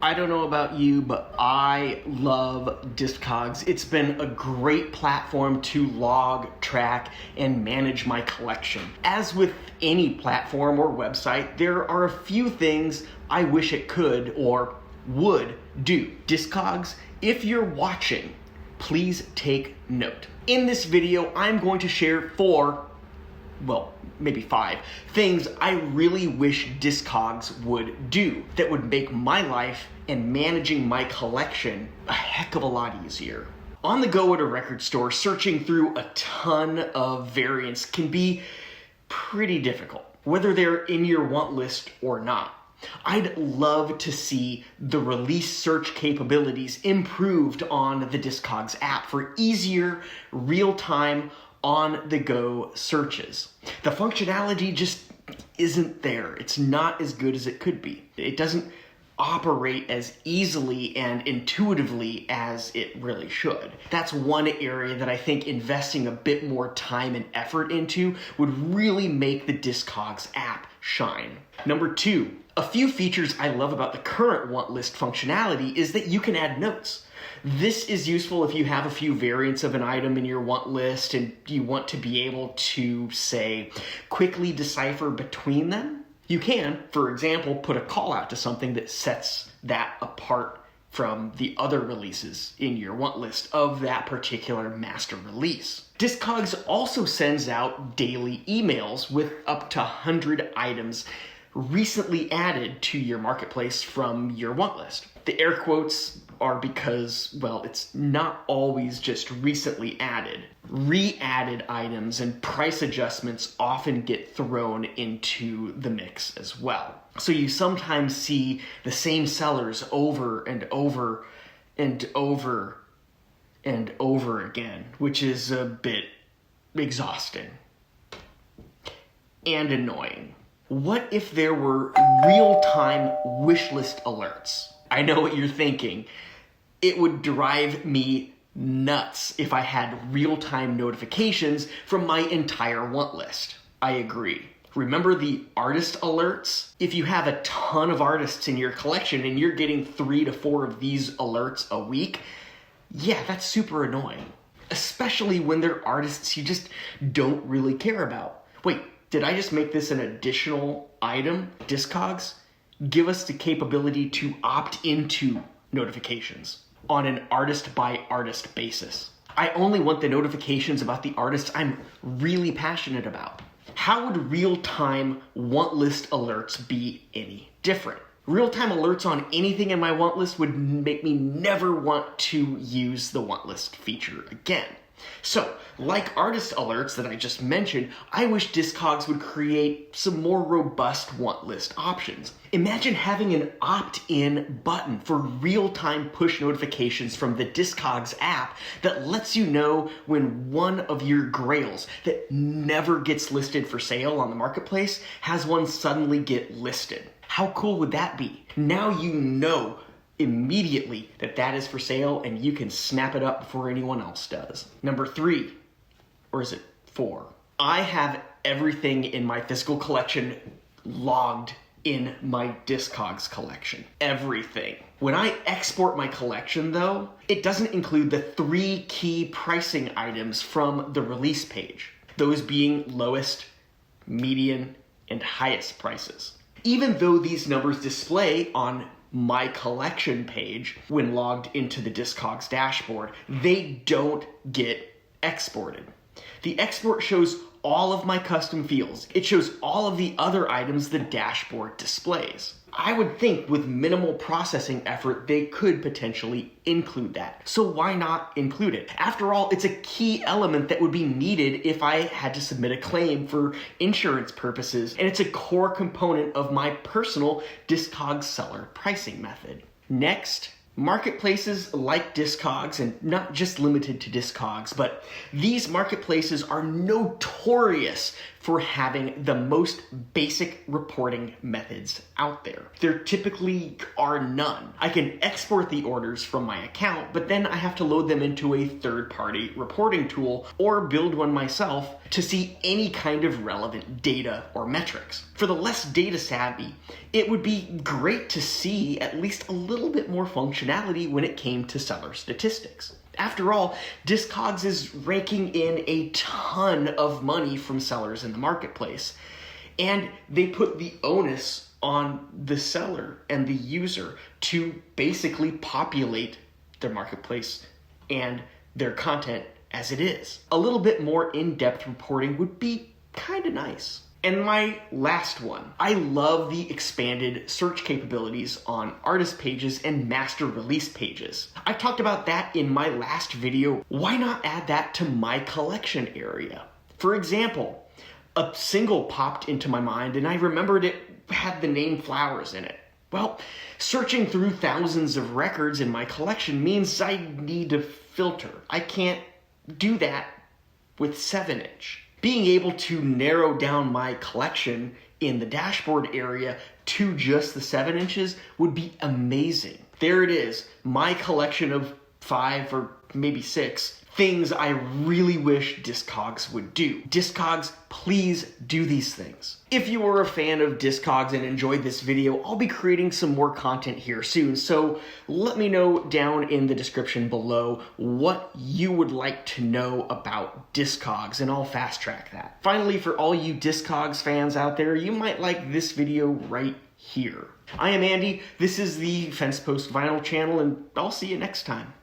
I don't know about you, but I love Discogs. It's been a great platform to log, track, and manage my collection. As with any platform or website, there are a few things I wish it could or would do. Discogs, if you're watching, please take note. In this video, I'm going to share maybe 5 things I really wish Discogs would do that would make my life and managing my collection a heck of a lot easier. On the go at a record store, searching through a ton of variants can be pretty difficult, whether they're in your want list or not. I'd love to see the release search capabilities improved on the Discogs app for easier, real-time, on-the-go searches. The functionality just isn't there. It's not as good as it could be. It doesn't operate as easily and intuitively as it really should. That's one area that I think investing a bit more time and effort into would really make the Discogs app shine. Number 2, a few features I love about the current Wantlist functionality is that you can add notes. This is useful if you have a few variants of an item in your want list and you want to be able to, say, quickly decipher between them. You can, for example, put a call out to something that sets that apart from the other releases in your want list of that particular master release. Discogs also sends out daily emails with up to 100 items recently added to your marketplace from your want list. The air quotes are because, well, it's not always just recently added. Re-added items and price adjustments often get thrown into the mix as well. So you sometimes see the same sellers over and over and over and over again, which is a bit exhausting and annoying. What if there were real-time wish list alerts? I know what you're thinking. It would drive me nuts if I had real-time notifications from my entire want list. I agree. Remember the artist alerts? If you have a ton of artists in your collection and you're getting 3 to 4 of these alerts a week, yeah, that's super annoying. Especially when they're artists you just don't really care about. Wait, did I just make this an additional item? Discogs, give us the capability to opt into notifications on an artist-by-artist basis. I only want the notifications about the artists I'm really passionate about. How would real-time want list alerts be any different? Real-time alerts on anything in my want list would make me never want to use the want list feature again. So, like artist alerts that I just mentioned, I wish Discogs would create some more robust want list options. Imagine having an opt-in button for real-time push notifications from the Discogs app that lets you know when one of your grails that never gets listed for sale on the marketplace has one suddenly get listed. How cool would that be? Now you know immediately that is for sale and you can snap it up before anyone else does. Number 3, or is it 4? I have everything in my physical collection logged in my Discogs collection. Everything. When I export my collection though, it doesn't include the 3 key pricing items from the release page. Those being lowest, median, and highest prices. Even though these numbers display on my collection page when logged into the Discogs dashboard, they don't get exported. The export shows all of my custom fields. It shows all of the other items the dashboard displays. I would think with minimal processing effort, they could potentially include that. So why not include it? After all, it's a key element that would be needed if I had to submit a claim for insurance purposes, and it's a core component of my personal Discogs seller pricing method. Next, marketplaces like Discogs, and not just limited to Discogs, but these marketplaces are notorious for having the most basic reporting methods out there. There typically are none. I can export the orders from my account, but then I have to load them into a third-party reporting tool or build one myself to see any kind of relevant data or metrics. For the less data savvy, it would be great to see at least a little bit more functionality when it came to seller statistics. After all, Discogs is raking in a ton of money from sellers in the marketplace, and they put the onus on the seller and the user to basically populate their marketplace and their content as it is. A little bit more in-depth reporting would be kind of nice. And my last one, I love the expanded search capabilities on artist pages and master release pages. I talked about that in my last video. Why not add that to my collection area? For example, a single popped into my mind and I remembered it had the name Flowers in it. Well, searching through thousands of records in my collection means I need to filter. I can't do that with 7-inch. Being able to narrow down my collection in the dashboard area to just the 7 inches would be amazing. There it is, my collection of 5 or maybe 6 things I really wish Discogs would do. Discogs, please do these things. If you are a fan of Discogs and enjoyed this video, I'll be creating some more content here soon, so let me know down in the description below what you would like to know about Discogs, and I'll fast track that. Finally, for all you Discogs fans out there, you might like this video right here. I am Andy, this is the FENSEPOST Vinyl channel, and I'll see you next time.